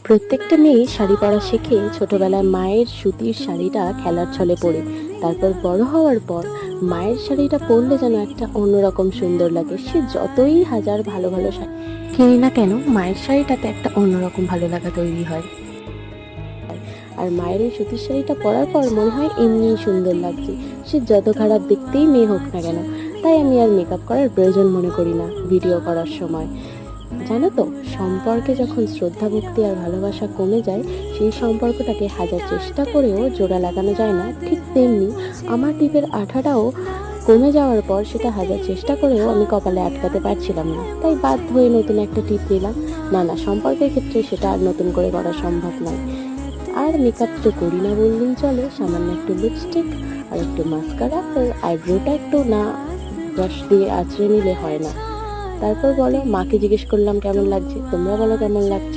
প্রত্যেকটা মেয়ে শাড়ি পরা শেখে ছোটবেলায় মায়ের সুতির শাড়িটা খেলার ছলে পরে। তারপর বড় হওয়ার পর মায়ের শাড়িটা পরলে যেন একটা অন্যরকম সুন্দর লাগে। সে যতই হাজার ভালো ভালো শাড়ি কিনি না কেন, মায়ের শাড়িটাতে একটা অন্যরকম ভালো লাগা তৈরি হয়। আর মায়ের এই সুতির শাড়িটা পরার পর মনে হয় এমনিই সুন্দর লাগছে, সে যত খারাপ দেখতেই মেয়ে হোক না কেন। তাই আমি আর মেকআপ করার প্রয়োজন মনে করি না ভিডিও করার সময়। জানো তো, সম্পর্কে যখন শ্রদ্ধা ভক্তি আর ভালোবাসা কমে যায়, সেই সম্পর্কটাকে হাজার চেষ্টা করেও জোড়া লাগানো যায় না। ঠিক তেমনি আমার টিপের আঠাটাও কমে যাওয়ার পর সেটা হাজার চেষ্টা করেও আমি কপালে আটকাতে পারছিলাম না। তাই বাধ্য হয়ে নতুন একটা টিপ নিলাম। না, সম্পর্কের ক্ষেত্রে সেটা আর নতুন করে করা সম্ভব নয়। আর মেকআপ তো করি না বললেই চলে। সামান্য একটু লিপস্টিক আর একটু মাস্কারা আর আইব্রোটা একটু না ব্রাশ দিয়ে আঁচড়ে নিলে হয় না। তারপর বলো, মাকে জিজ্ঞেস করলাম কেমন লাগছে, তোমরা বলো কেমন লাগছে।